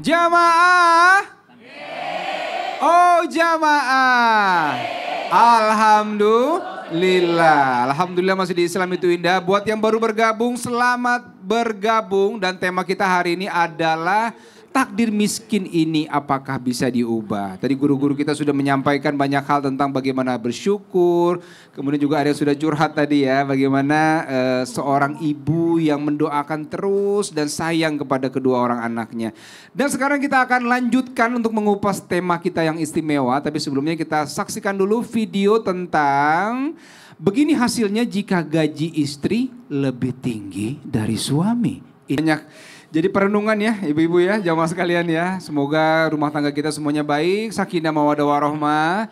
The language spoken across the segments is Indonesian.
Jamaah. Oh jamaah. Alhamdulillah. Alhamdulillah masih di Islam itu indah. Buat yang baru bergabung, selamat bergabung. Dan tema kita hari ini adalah takdir miskin ini apakah bisa diubah? Tadi guru-guru kita sudah menyampaikan banyak hal tentang bagaimana bersyukur. Kemudian juga ada yang sudah curhat tadi ya. Bagaimana seorang ibu yang mendoakan terus dan sayang kepada kedua orang anaknya. Dan sekarang kita akan lanjutkan untuk mengupas tema kita yang istimewa. Tapi sebelumnya kita saksikan dulu video tentang begini hasilnya jika gaji istri lebih tinggi dari suami. Banyak. Jadi perenungan ya ibu-ibu ya, jamaah sekalian ya. Semoga rumah tangga kita semuanya baik, sakinah mawaddah warahmah.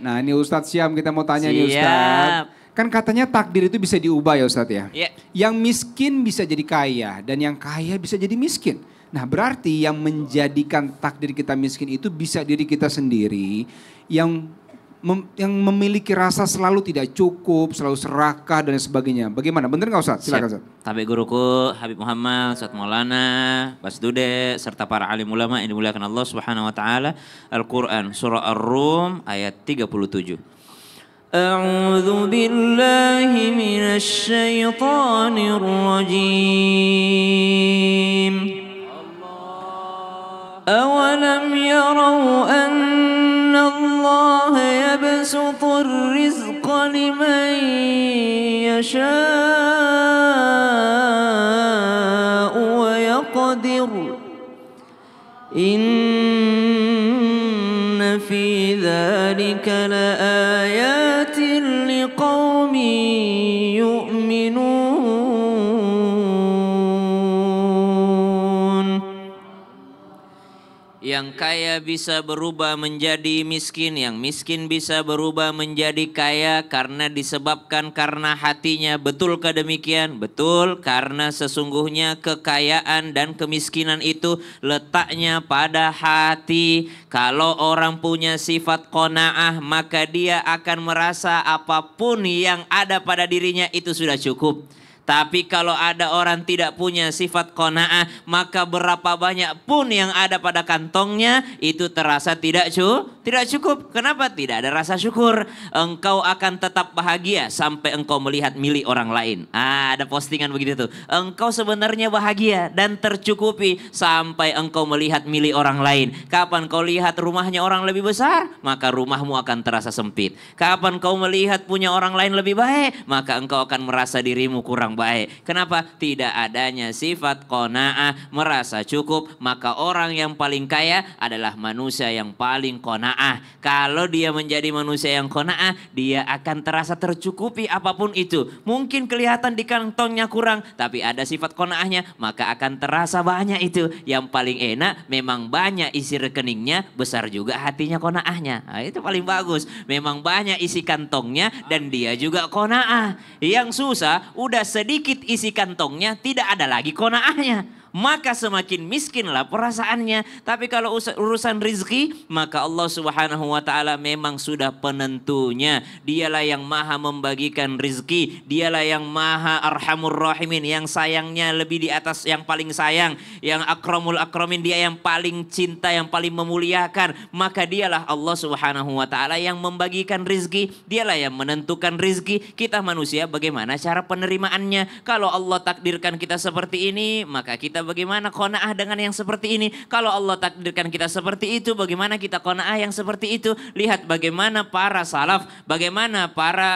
Nah ini Ustadz Syam kita mau tanya nih Ustadz. Kan katanya takdir itu bisa diubah ya Ustadz ya. Yang miskin bisa jadi kaya dan yang kaya bisa jadi miskin. Nah berarti yang menjadikan takdir kita miskin itu bisa diri kita sendiri yang memiliki rasa selalu tidak cukup, selalu serakah dan sebagainya. Bagaimana? Benar nggak Ustaz? Silakan Ustaz. Tapi guruku Habib Muhammad, Ustaz Maulana, Basdude, serta para alim ulama yang dimuliakan Allah Subhanahu wa taala. Al-Qur'an surah Ar-Rum ayat 37. A'udzu billahi minasy syaithanir rajim. Awalam yarau anna Allah yabsutu ar-rizqa liman yasha'u wa yaqdir. Inna fi dzalika laayatin liqaumin yu'minun. Yang kaya bisa berubah menjadi miskin, yang miskin bisa berubah menjadi kaya karena disebabkan karena hatinya. Betulkah demikian? Betul, karena sesungguhnya kekayaan dan kemiskinan itu letaknya pada hati. Kalau orang punya sifat qanaah, maka dia akan merasa apapun yang ada pada dirinya itu sudah cukup. Tapi kalau ada orang tidak punya sifat qanaah, maka berapa banyak pun yang ada pada kantongnya itu terasa tidak cukup. Kenapa? Tidak ada rasa syukur. Engkau akan tetap bahagia sampai engkau melihat milik orang lain. Ada postingan begitu tuh. Engkau sebenarnya bahagia dan tercukupi sampai engkau melihat milik orang lain. Kapan kau lihat rumahnya orang lebih besar, maka rumahmu akan terasa sempit. Kapan kau melihat punya orang lain lebih baik, maka engkau akan merasa dirimu kurang baik. Kenapa? Tidak adanya sifat qanaah, merasa cukup. Maka orang yang paling kaya adalah manusia yang paling qanaah. Kalau dia menjadi manusia yang qanaah, dia akan terasa tercukupi apapun itu. Mungkin kelihatan di kantongnya kurang, tapi ada sifat qanaahnya, maka akan terasa banyak itu. Yang paling enak memang banyak isi rekeningnya, besar juga hatinya qanaahnya. Nah, itu paling bagus. Memang banyak isi kantongnya dan dia juga qanaah. Yang susah udah sedikit isi kantongnya, tidak ada lagi qanaahnya. Maka semakin miskinlah perasaannya. Tapi kalau urusan rizki, maka Allah Subhanahu wa taala memang sudah penentunya. Dialah yang maha membagikan rizki. Dialah yang maha arhamur rahimin, yang sayangnya lebih di atas yang paling sayang. Yang akramul akramin, dia yang paling cinta, yang paling memuliakan. Maka dialah Allah Subhanahu wa taala yang membagikan rizki. Dialah yang menentukan rizki. Kita manusia bagaimana cara penerimaannya. Kalau Allah takdirkan kita seperti ini, maka kita bagaimana qanaah dengan yang seperti ini. Kalau Allah takdirkan kita seperti itu, bagaimana kita qanaah yang seperti itu. Lihat bagaimana para salaf, bagaimana para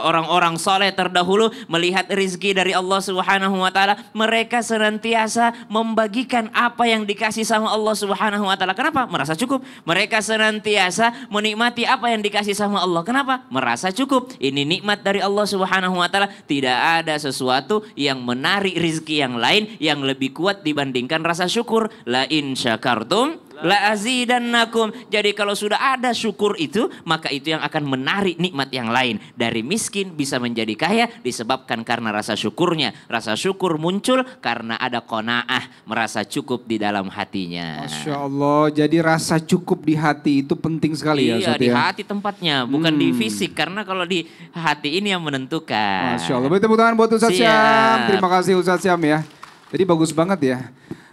orang-orang soleh terdahulu melihat rizki dari Allah Subhanahu wa taala. Mereka senantiasa membagikan apa yang dikasih sama Allah Subhanahu wa taala. Kenapa? Merasa cukup. Mereka senantiasa menikmati apa yang dikasih sama Allah. Kenapa? Merasa cukup. Ini nikmat dari Allah Subhanahu wa taala. Tidak ada sesuatu yang menarik rizki yang lain yang lebih kuat dibandingkan rasa syukur. La in syakartum la azidannakum. Jadi kalau sudah ada syukur itu, maka itu yang akan menarik nikmat yang lain. Dari miskin bisa menjadi kaya disebabkan karena rasa syukurnya. Rasa syukur muncul karena ada qanaah, merasa cukup di dalam hatinya. Masya Allah, jadi rasa cukup di hati itu penting sekali ya Ustaz ya. Iya, di hati tempatnya, bukan di fisik. Karena kalau di hati ini yang menentukan. Masya Allah, beri tepuk tangan buat Ustaz Syam. Terima kasih Ustaz Syam ya. Jadi bagus banget ya.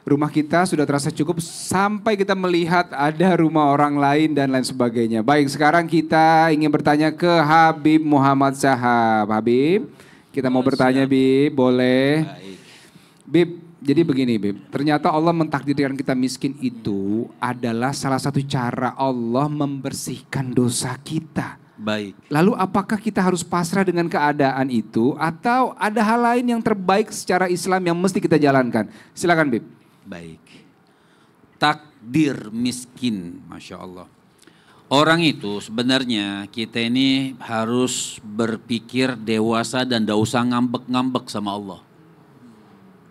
Rumah kita sudah terasa cukup sampai kita melihat ada rumah orang lain dan lain sebagainya. Baik, sekarang kita ingin bertanya ke Habib Muhammad Syahab. Habib, kita mau bertanya Bib, boleh? Baik. Bib, jadi begini Bib, ternyata Allah mentakdirkan kita miskin itu adalah salah satu cara Allah membersihkan dosa kita. Baik. Lalu apakah kita harus pasrah dengan keadaan itu atau ada hal lain yang terbaik secara Islam yang mesti kita jalankan? Silakan Bib. Baik. Takdir miskin, Masya Allah. Orang itu sebenarnya kita ini harus berpikir dewasa dan tidak usah ngambek-ngambek sama Allah.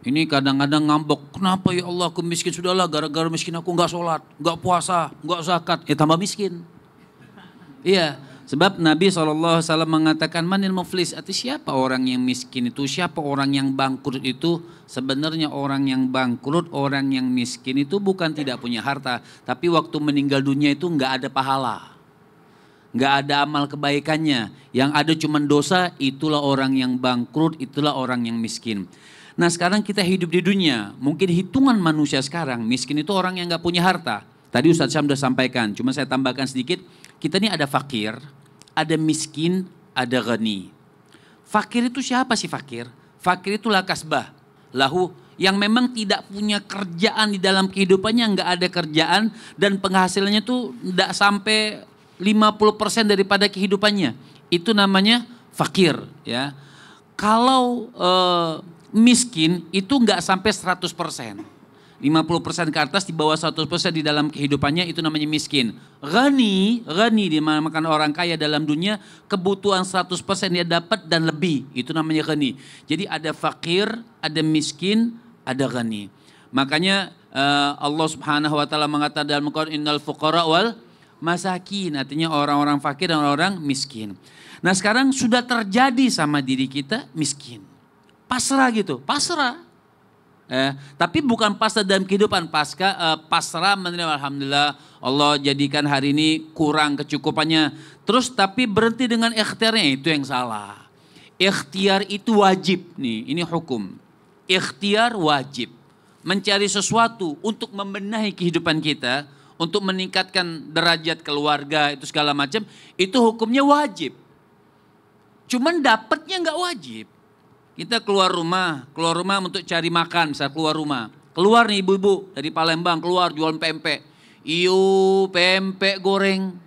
Ini kadang-kadang ngambek, kenapa ya Allah aku miskin? Sudahlah gara-gara miskin aku nggak sholat, nggak puasa, nggak zakat. Ya tambah miskin. Iya. Sebab Nabi SAW mengatakan manil muflis, arti siapa orang yang miskin itu, siapa orang yang bangkrut itu. Sebenarnya orang yang bangkrut, orang yang miskin itu bukan tidak punya harta. Tapi waktu meninggal dunia itu nggak ada pahala. Nggak ada amal kebaikannya. Yang ada cuma dosa, itulah orang yang bangkrut, itulah orang yang miskin. Nah sekarang kita hidup di dunia, mungkin hitungan manusia sekarang, miskin itu orang yang nggak punya harta. Tadi Ustaz Syam sudah sampaikan, cuma saya tambahkan sedikit, kita ini ada fakir, ada miskin, ada ghani. Fakir itu siapa sih fakir? Fakir itu la kasbah, lahu, yang memang tidak punya kerjaan di dalam kehidupannya, nggak ada kerjaan dan penghasilannya tuh nggak sampai 50% daripada kehidupannya. Itu namanya fakir, ya. Kalau miskin itu nggak sampai 100%. 50% ke atas, di bawah 100% di dalam kehidupannya, itu namanya miskin. Ghani dinamakan orang kaya dalam dunia, kebutuhan 100% dia dapat dan lebih, itu namanya ghani. Jadi ada fakir, ada miskin, ada ghani. Makanya Allah Subhanahu wa taala mengatakan dalam Al-Qur'an innal fuqara wal masakin, artinya orang-orang fakir dan orang miskin. Nah sekarang sudah terjadi sama diri kita miskin. Pasrah gitu, pasrah. Tapi bukan pasrah dalam kehidupan, pasrah menerima alhamdulillah Allah jadikan hari ini kurang kecukupannya. Terus tapi berhenti dengan ikhtiarnya, itu yang salah. Ikhtiar itu wajib nih, ini hukum. Ikhtiar wajib. Mencari sesuatu untuk membenahi kehidupan kita, untuk meningkatkan derajat keluarga itu segala macam, itu hukumnya wajib. Cuman dapatnya nggak wajib. Kita keluar rumah untuk cari makan, bisa keluar rumah. Keluar nih ibu-ibu dari Palembang, keluar jualan pempek. Pempek goreng.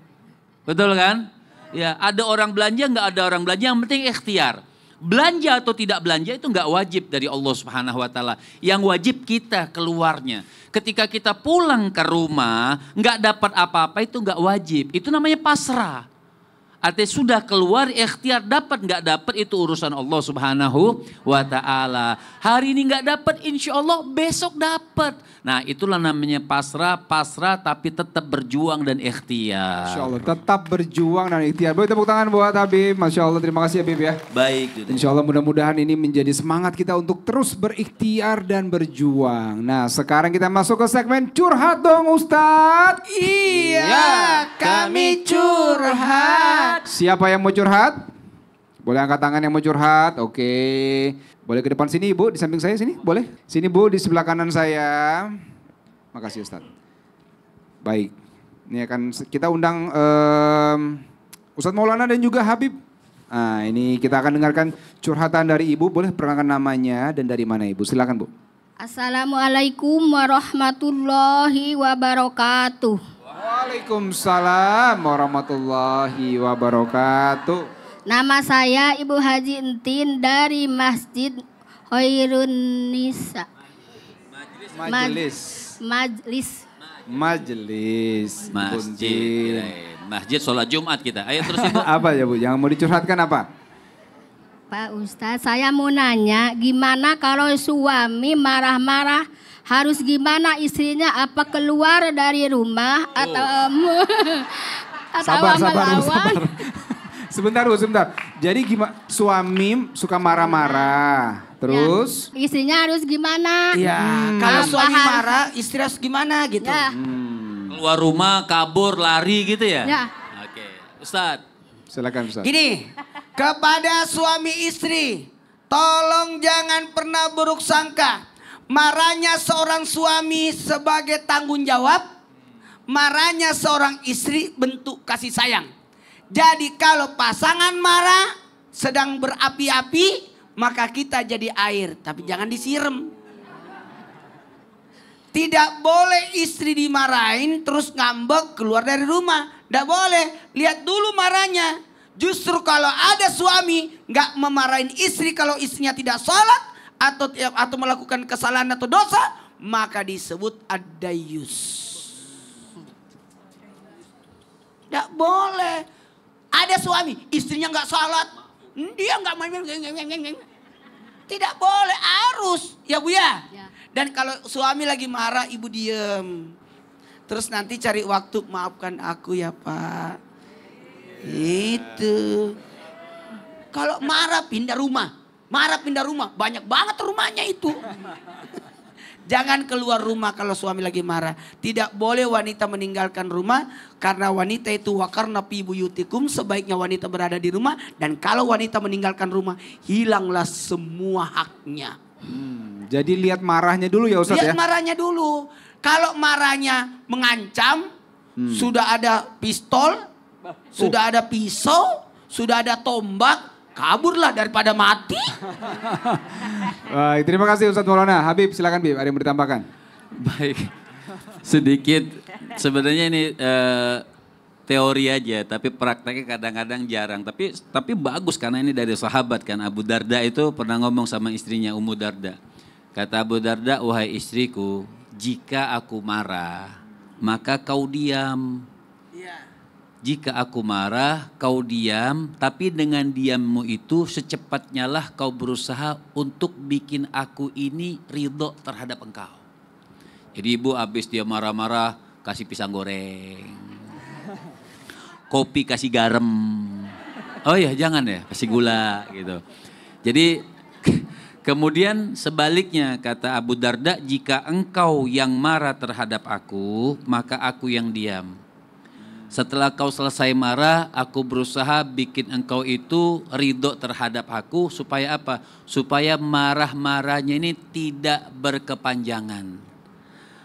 Betul kan? Ya, ada orang belanja, nggak ada orang belanja, yang penting ikhtiar. Belanja atau tidak belanja itu nggak wajib dari Allah Subhanahu wa taala. Yang wajib kita keluarnya. Ketika kita pulang ke rumah, nggak dapat apa-apa itu nggak wajib. Itu namanya pasrah. Artinya sudah keluar, ikhtiar dapat nggak dapat itu urusan Allah Subhanahu wa taala. Hari ini nggak dapat, insya Allah besok dapat. Nah itulah namanya pasrah tapi tetap berjuang dan ikhtiar. Masya Allah, tetap berjuang dan ikhtiar. Boleh tepuk tangan buat Habib. Masya Allah, terima kasih Habib ya. Baik. Insya Allah mudah-mudahan ini menjadi semangat kita untuk terus berikhtiar dan berjuang. Nah sekarang kita masuk ke segmen curhat dong Ustadz. Iya, kami curhat. Siapa yang mau curhat? Boleh angkat tangan yang mau curhat. Oke. Boleh ke depan sini Ibu, di samping saya sini, boleh? Sini Bu, di sebelah kanan saya. Makasih Ustadz. Baik. Ini akan kita undang Ustadz Maulana dan juga Habib. Nah ini kita akan dengarkan curhatan dari Ibu. Boleh perkenalkan namanya dan dari mana Ibu? Silakan Bu. Assalamualaikum warahmatullahi wabarakatuh. Waalaikumsalam warahmatullahi wabarakatuh. Nama saya Ibu Haji Entin dari Masjid Khairun Nisa. Majelis. Masjid sholat Jumat kita. Ayo terus Ibu. Apa ya Bu? Yang mau dicurhatkan apa? Pak Ustadz, saya mau nanya gimana kalau suami marah-marah, harus gimana istrinya, apa keluar dari rumah atau Sabar. melawan? Sebentar Bu, sebentar. Jadi gimana? Suami suka marah-marah, terus? Ya, istrinya harus gimana? Iya, kalau suami marah, istri harus gimana gitu. Ya. Keluar rumah, kabur, lari gitu ya? Ya. Oke, Ustadz. Silakan Ustaz. Gini, kepada suami istri, tolong jangan pernah buruk sangka. Marahnya seorang suami sebagai tanggung jawab. Marahnya seorang istri bentuk kasih sayang. Jadi kalau pasangan marah sedang berapi-api, maka kita jadi air. Tapi jangan disiram. Tidak boleh istri dimarahin terus ngambek keluar dari rumah. Tidak boleh. Lihat dulu marahnya. Justru kalau ada suami nggak memarahin istri kalau istrinya tidak sholat atau melakukan kesalahan atau dosa, maka disebut ad-dayyus. Tidak boleh. Ada suami, istrinya nggak sholat, dia nggak main-main. Tidak boleh, harus, ya Bu ya. Dan kalau suami lagi marah, ibu diem. Terus nanti cari waktu, maafkan aku ya Pak. Itu. Kalau marah pindah rumah. Marah pindah rumah, banyak banget rumahnya itu. Jangan keluar rumah kalau suami lagi marah. Tidak boleh wanita meninggalkan rumah. Karena wanita itu wakarna fi buyutikum. Sebaiknya wanita berada di rumah. Dan kalau wanita meninggalkan rumah, hilanglah semua haknya. Jadi lihat marahnya dulu ya Ustadz ya. Lihat marahnya dulu. Kalau marahnya mengancam, sudah ada pistol, sudah ada pisau, sudah ada tombak. Kaburlah daripada mati. Baik, terima kasih Ustadz Maulana. Habib silakan Bib, ada yang mau ditambahkan? Baik, sedikit sebenarnya ini teori aja, tapi prakteknya kadang-kadang jarang. Tapi bagus karena ini dari sahabat kan. Abu Darda itu pernah ngomong sama istrinya Ummu Darda. Kata Abu Darda, wahai istriku, jika aku marah, maka kau diam. Jika aku marah, kau diam, tapi dengan diammu itu secepatnya lah kau berusaha untuk bikin aku ini ridho terhadap engkau. Jadi ibu habis dia marah-marah, kasih pisang goreng. Kopi kasih garam. Oh iya jangan ya, kasih gula gitu. Jadi kemudian sebaliknya kata Abu Darda, jika engkau yang marah terhadap aku, maka aku yang diam. Setelah kau selesai marah, aku berusaha bikin engkau itu ridho terhadap aku. Supaya apa? Supaya marah-marahnya ini tidak berkepanjangan.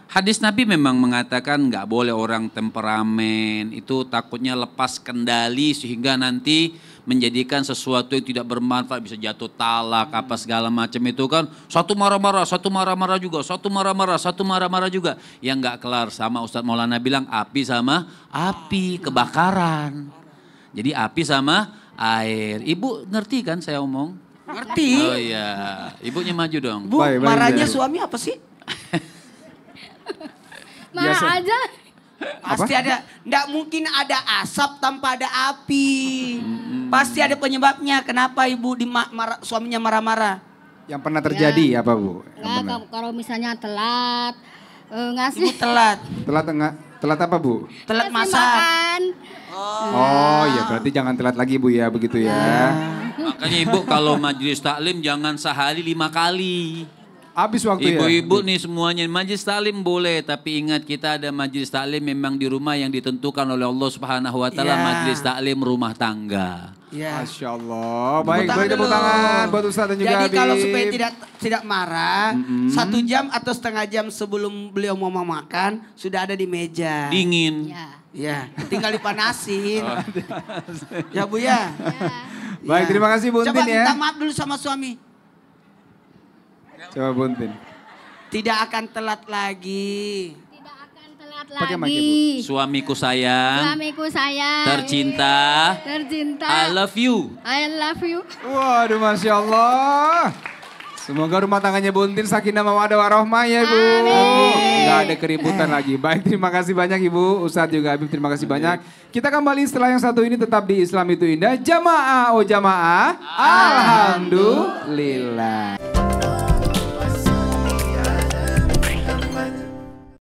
Hadis Nabi memang mengatakan nggak boleh orang temperamen. Itu takutnya lepas kendali sehingga nanti menjadikan sesuatu yang tidak bermanfaat. Bisa jatuh talak, apa segala macam itu kan. Satu marah-marah, satu marah-marah juga. Satu marah-marah, satu marah-marah juga. Yang nggak kelar sama Ustadz Maulana bilang api sama api, kebakaran. Jadi api sama air. Ibu ngerti kan saya omong? Ngerti. Oh iya, ibunya maju dong. Bu, marahnya suami apa sih? Marah aja. Pasti ada, enggak mungkin ada asap tanpa ada api. Pasti ada penyebabnya. Kenapa ibu suaminya marah-marah? Yang pernah terjadi apa Bu? Enggak, kalau misalnya telat ngasih. Ibu telat. Telat apa Bu? Telat ngasih masak. makan. Oh ya berarti jangan telat lagi Bu ya begitu ya. Makanya ibu kalau majelis taklim jangan sehari 5 kali. Habis waktu ya. Ibu-ibu nih semuanya majelis taklim boleh, tapi ingat kita ada majelis taklim memang di rumah yang ditentukan oleh Allah Subhanahu wa taala, majelis taklim rumah tangga. Ya. Masya Allah. Baik, tepuk tangan buat Ustadz dan juga Jadi Habib. kalau supaya tidak marah, 1 jam atau setengah jam sebelum beliau mau makan sudah ada di meja. Dingin. Ya, tinggal dipanasin. Ya Bu ya. Baik, terima kasih Bu Untin Coba ya. minta maaf dulu sama suami. Coba Bu Untin. Tidak akan telat lagi. Tidak akan telat Pakai mic ya, lagi. Suamiku sayang, Suamiku sayang. tercinta, Tercinta. I love you. I love you. Waduh Masya Allah. Semoga rumah tangganya Bu Untin sakinah mawaddah warahmah ya Bu. Nggak ada keributan lagi. Baik, terima kasih banyak Ibu. Ustadz juga Habib, terima kasih banyak. Kita kembali setelah yang satu ini tetap di Islam itu Indah. Jamaah, oh jamaah. Alhamdulillah.